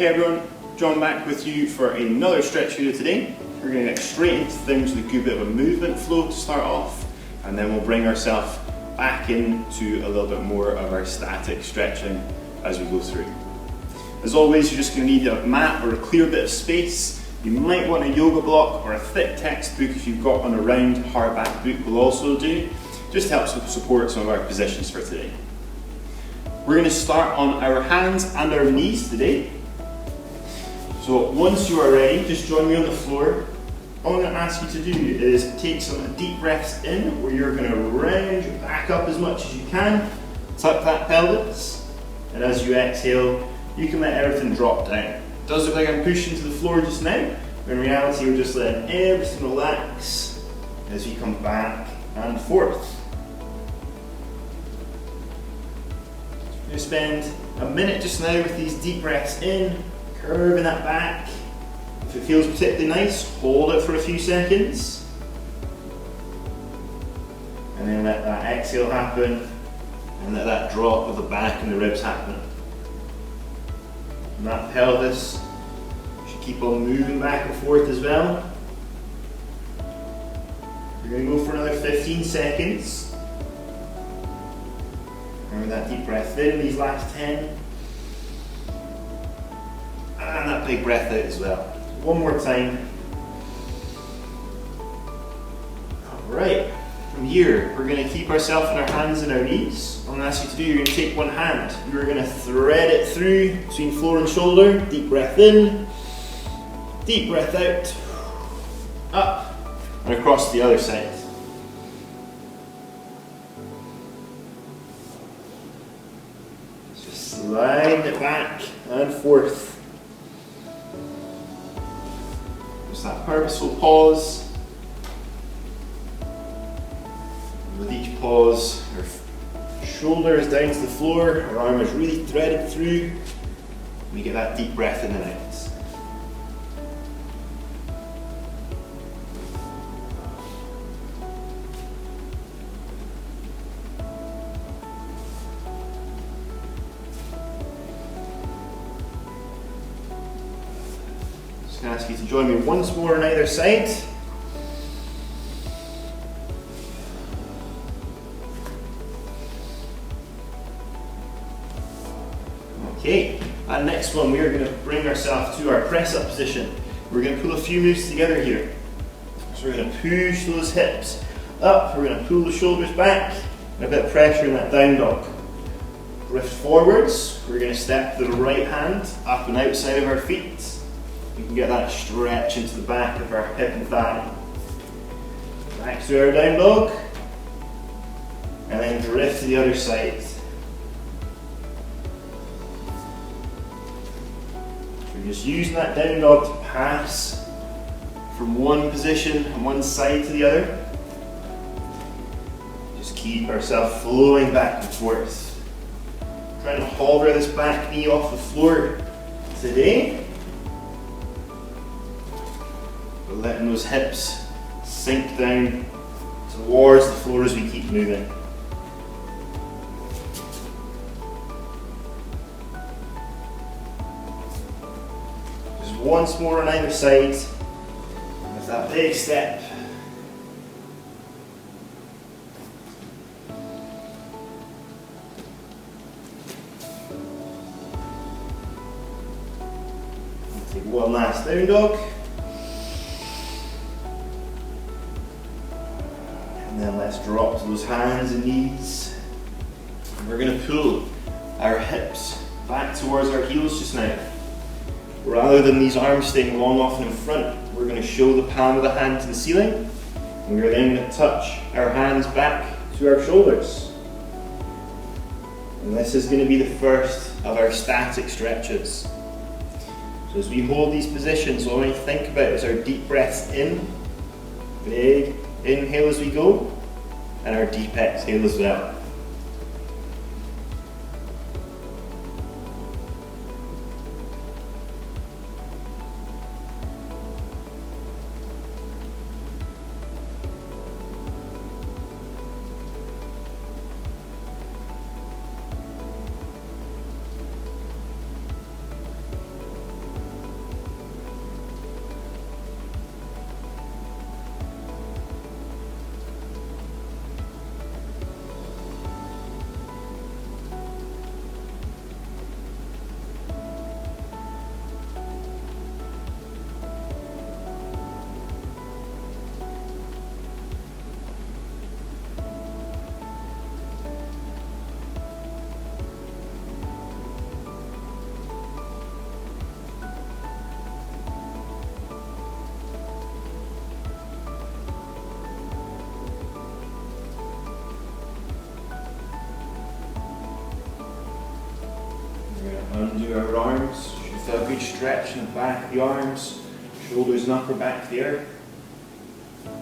Hey everyone, John back with you for another stretch video today. We're going to get straight into things with a good bit of a movement flow to start off, and then we'll bring ourselves back into a little bit more of our static stretching as we go through. As always, you're just going to need a mat or a clear bit of space. You might want a yoga block or a thick textbook if you've got one around. Hardback book will also do, just to help support some of our positions for today. We're going to start on our hands and our knees today. So once you are ready, just join me on the floor. All I'm going to ask you to do is take some deep breaths in, where you're going to round your back up as much as you can, tuck that pelvis, and as you exhale, you can let everything drop down. It does look like I'm pushing to the floor just now, but in reality we're just letting everything relax as you come back and forth. We're going to spend a minute just now with these deep breaths in, curving that back. If it feels particularly nice, hold it for a few seconds. And then let that exhale happen, and let that drop of the back and the ribs happen. And that pelvis should keep on moving back and forth as well. We're going to go for another 15 seconds. And with that deep breath in, these last 10. And that big breath out as well. One more time. Alright, from here we're going to keep ourselves on our hands and our knees. What I'm going to ask you to do, you're going to take one hand, you're going to thread it through between floor and shoulder. Deep breath in, deep breath out, up and across the other side. Just slide it back and forth. That purposeful pause. With each pause, our shoulder is down to the floor, our arm is really threaded through. We get that deep breath in and out. I'm going to ask you to join me once more on either side. Okay, and next one we are going to bring ourselves to our press up position. We're going to pull a few moves together here. So we're going to push those hips up, we're going to pull the shoulders back, and a bit of pressure in that down dog. Drift forwards, we're going to step the right hand up and outside of our feet. We can get that stretch into the back of our hip and thigh. Back to our down dog, and then drift to the other side. We're just using that down dog to pass from one position and one side to the other. Just keep ourselves flowing back and forth. Trying to hover this back knee off the floor today. Letting those hips sink down towards the floor as we keep moving. Just once more on either side with that big step. Take one last down dog. And then let's drop to those hands and knees. And we're going to pull our hips back towards our heels just now. Rather than these arms staying long off and in front, we're going to show the palm of the hand to the ceiling. And we're then going to touch our hands back to our shoulders. And this is going to be the first of our static stretches. So as we hold these positions, all we think about is our deep breaths in. Big inhale as we go, and our deep exhale as well. Undo our arms. Should feel a good stretch in the back of the arms, shoulders and upper back there.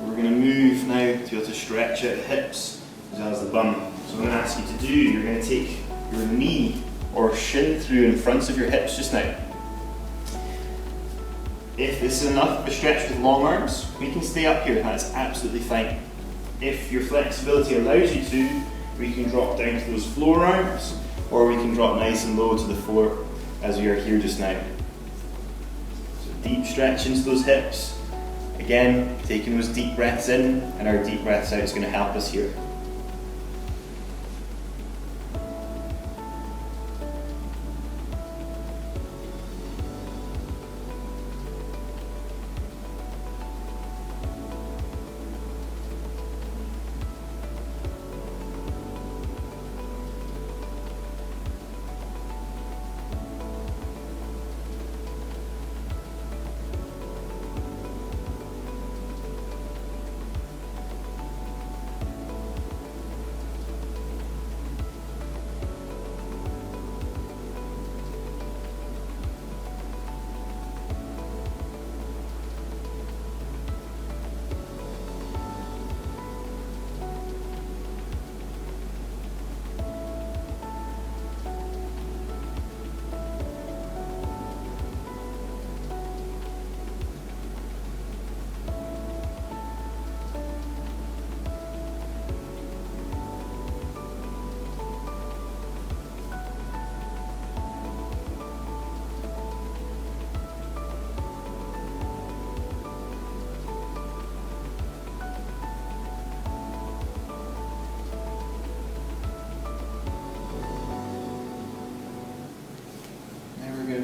We're going to move now to be able to stretch out the hips as well as the bum. So I'm going to ask you to do, you're going to take your knee or shin through in front of your hips just now. If this is enough of a stretch with long arms, we can stay up here, that's absolutely fine. If your flexibility allows you to, we can drop down to those floor arms, or we can drop nice and low to the floor as we are here just now. So deep stretch into those hips. Again, taking those deep breaths in and our deep breaths out is going to help us here.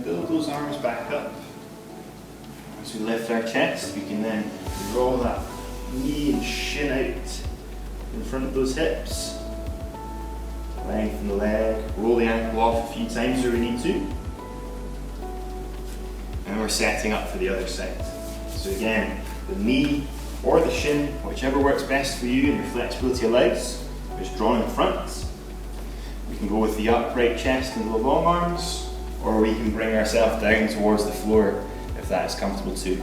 Build those arms back up. As we lift our chest, we can then roll that knee and shin out in front of those hips. Lengthen the leg, roll the ankle off a few times where we need to. And we're setting up for the other side. So again, the knee or the shin, whichever works best for you and your flexibility allows, is drawn in front. We can go with the upright chest and the long arms, or we can bring ourselves down towards the floor if that is comfortable too.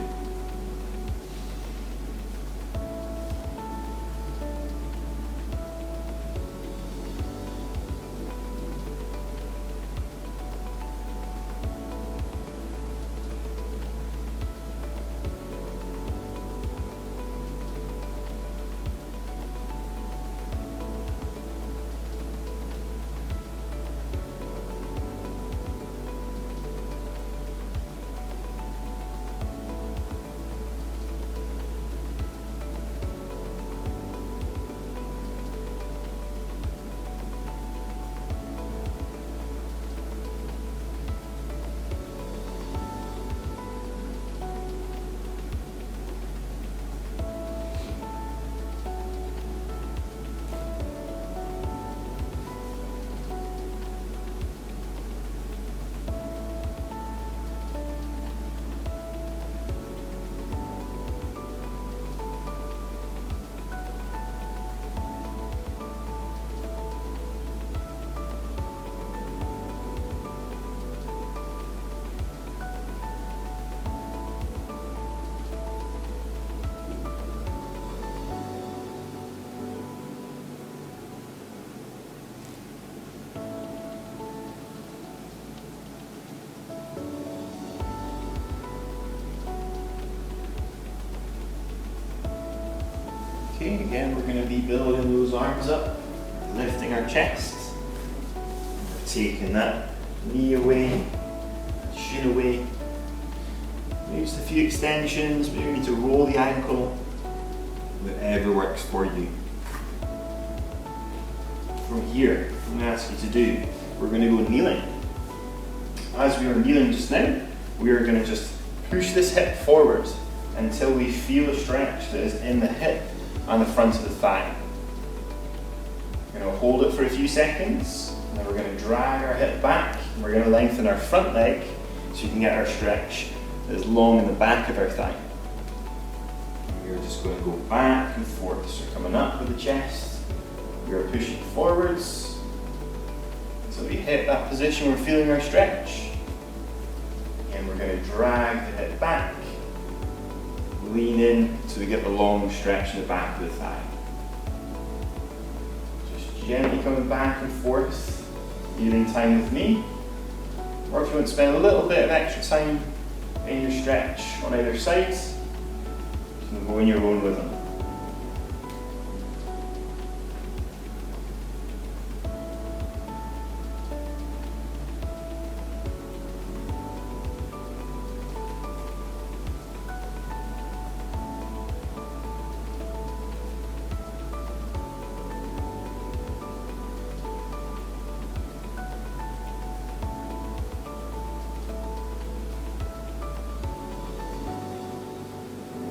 Okay, again, we're going to be building those arms up, lifting our chest. We're taking that knee away, shin away. Use a few extensions, maybe you need to roll the ankle, whatever works for you. From here, I'm going to ask you to do, we're going to go kneeling. As we are kneeling just now, we are going to just push this hip forward until we feel a stretch that is in the hip and the front of the thigh. We're going to hold it for a few seconds, and then we're going to drag our hip back, and we're going to lengthen our front leg so you can get our stretch that is long in the back of our thigh. We're just going to go back and forth, so coming up with the chest, we are pushing forwards, So we hit that position, we're feeling our stretch. And we're going to drag the hip back, lean in so we get the long stretch in the back of the thigh. Just gently coming back and forth, either in time with me, or if you want to spend a little bit of extra time in your stretch on either side, you can go in your own rhythm.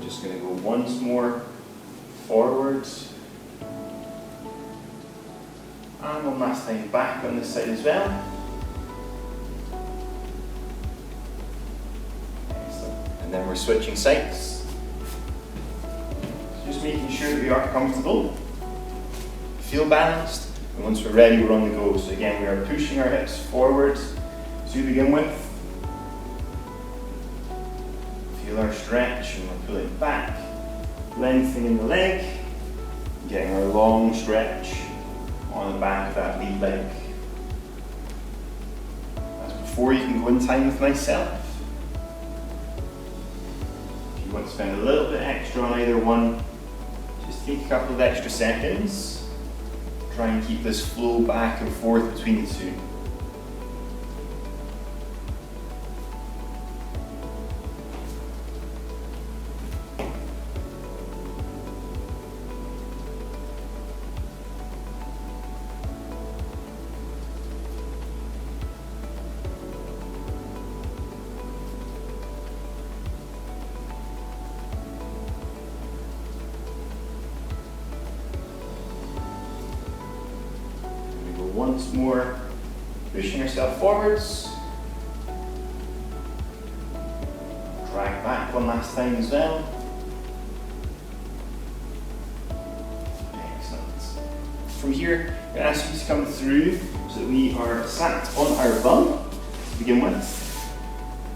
Just going to go once more forwards, and one last time back on this side as well. Excellent. And then we're switching sides. Just making sure that we are comfortable, feel balanced, and once we're ready, we're on the go. So again, we are pushing our hips forwards to begin with. Feel our stretch, and we're pulling back, lengthening the leg, getting our long stretch on the back of that lead leg. As before, you can go in time with myself. If you want to spend a little bit extra on either one, just take a couple of extra seconds. Try and keep this flow back and forth between the two. Once more, pushing yourself forwards. Drag back one last time as well. Excellent. From here, I'm going to ask you to come through so that we are sat on our bum to begin with.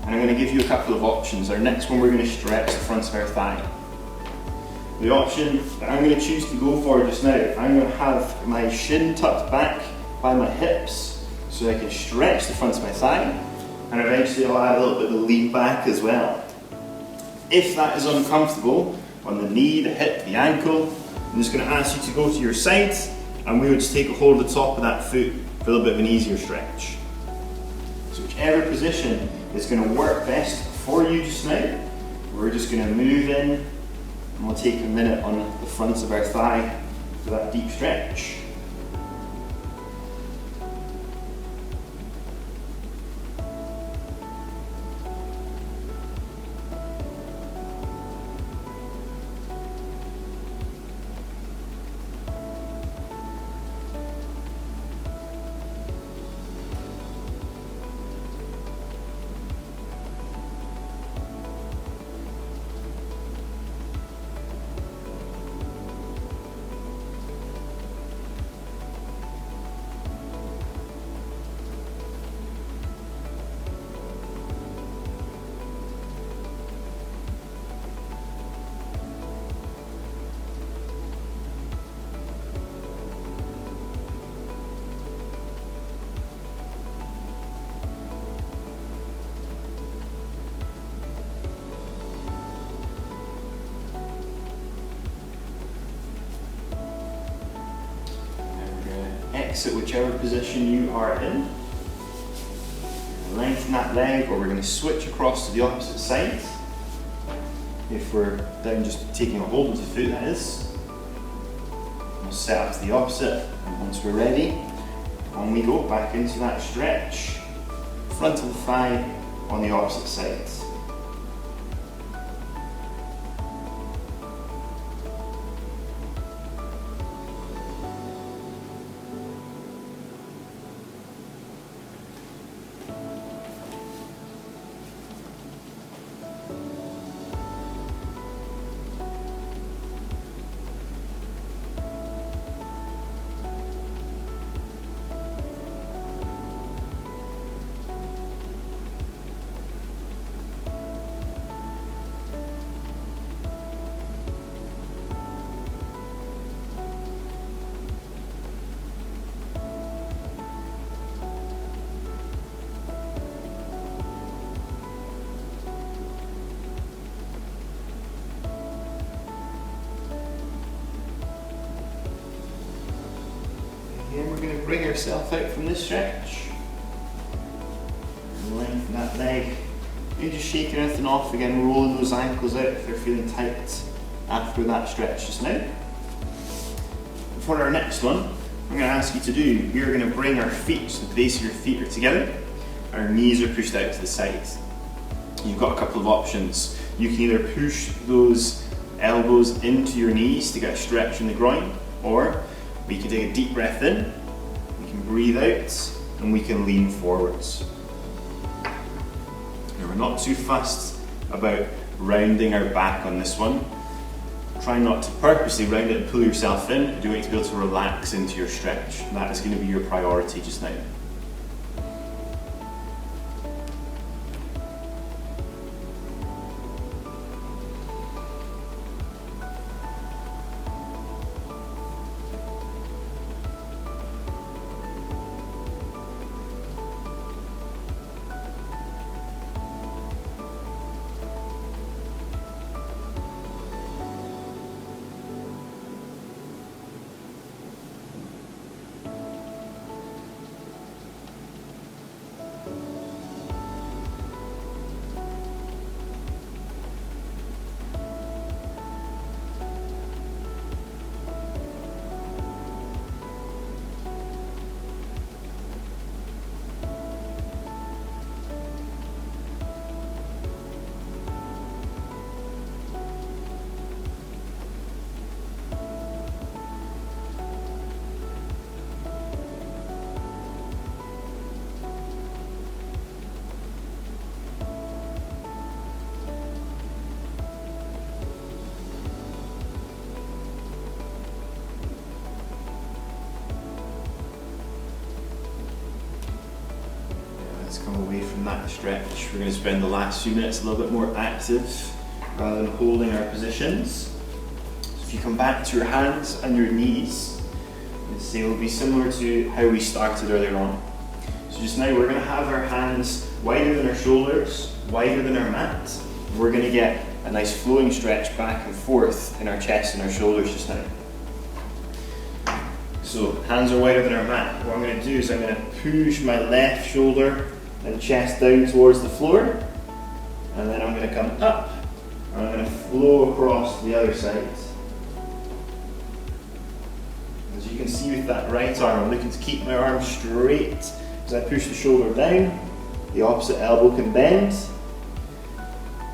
And I'm going to give you a couple of options. Our next one, we're going to stretch the front of our thigh. The option that I'm going to choose to go for just now, I'm going to have my shin tucked back by my hips so I can stretch the front of my thigh, and eventually I'll add a little bit of a lean back as well. If that is uncomfortable on the knee, the hip, the ankle, I'm just going to ask you to go to your side, and we would just take a hold of the top of that foot for a little bit of an easier stretch. So whichever position is going to work best for you just now, we're just going to move in, and we'll take a minute on the front of our thigh for that deep stretch. Exit whichever position you are in. Lengthen that leg, or we're going to switch across to the opposite side. If we're down, just taking a hold of the foot, that is. We'll set up to the opposite, and once we're ready, on we go back into that stretch. Front of the thigh on the opposite side. Again, we're going to bring ourselves out from this stretch. Lengthen that leg. You just shake anything off again, rolling those ankles out if they're feeling tight after that stretch just now. For our next one, I'm going to ask you to do, we're going to bring our feet, so the base of your feet are together, our knees are pushed out to the side. You've got a couple of options. You can either push those elbows into your knees to get a stretch in the groin, or we can take a deep breath in, we can breathe out, and we can lean forwards. Now we're not too fussed about rounding our back on this one. Try not to purposely round it and pull yourself in. You want to be able to relax into your stretch. That is going to be your priority just now. Come away from that stretch. We're going to spend the last few minutes a little bit more active rather than holding our positions. So if you come back to your hands and your knees, it will be similar to how we started earlier on. So just now we're going to have our hands wider than our shoulders, wider than our mat. We're going to get a nice flowing stretch back and forth in our chest and our shoulders just now. So hands are wider than our mat. What I'm going to do is I'm going to push my left shoulder and chest down towards the floor, and then I'm going to come up and I'm going to flow across to the other side. As you can see with that right arm, I'm looking to keep my arm straight as I push the shoulder down. The opposite elbow can bend.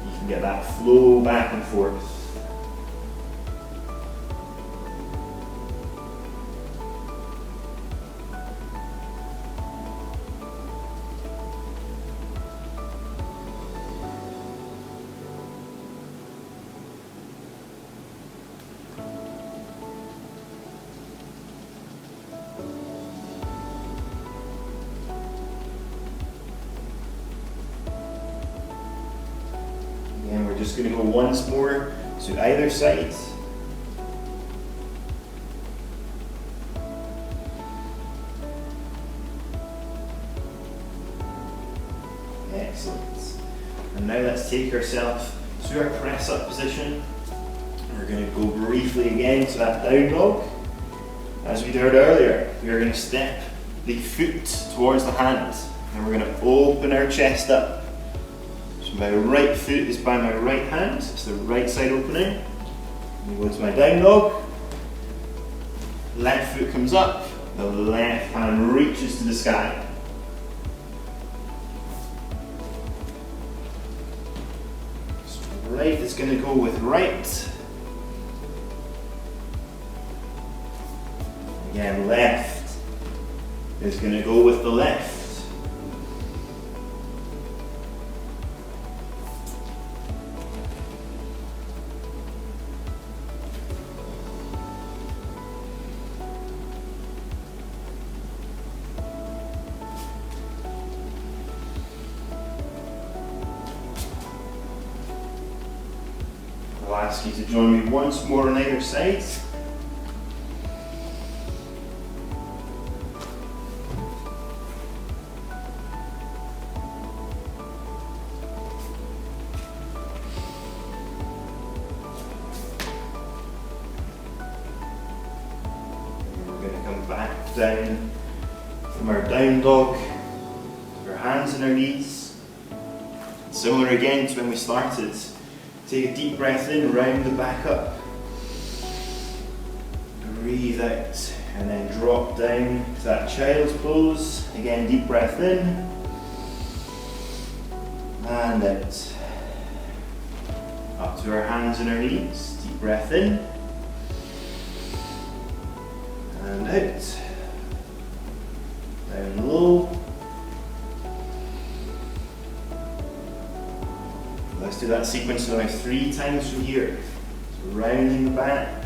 You can get that flow back and forth. And we're just going to go once more to either side. Excellent. And now let's take ourselves to our press up position. We're going to go briefly again to that down dog. As we did earlier, we're going to step the foot towards the hand, and we're going to open our chest up. My right foot is by my right hand, it's the right side opening. We go to my down dog. Left foot comes up, the left hand reaches to the sky. So right is going to go with right. Again, left is going to go with the left. I'll ask you to join me once more on either side. We're going to come back down from our down dog, our hands and our knees. Similar again to when we started. Take a deep breath in, round the back up. Breathe out, and then drop down to that child's pose. Again, deep breath in, and out. Up to our hands and our knees. Deep breath in, and out. Down low. Let's do that sequence now 3 times from here. So rounding the back,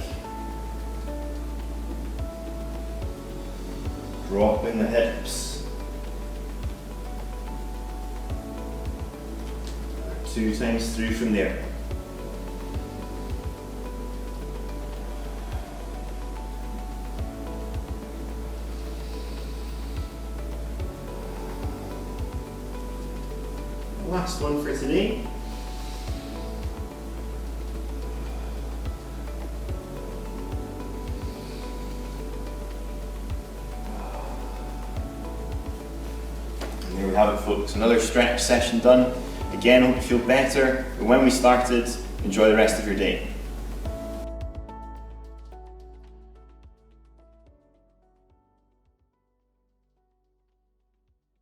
dropping the hips. 2 times through from there. Last one for today. And there we have it, folks. Another stretch session done. Again, hope you feel better. But when we started, enjoy the rest of your day.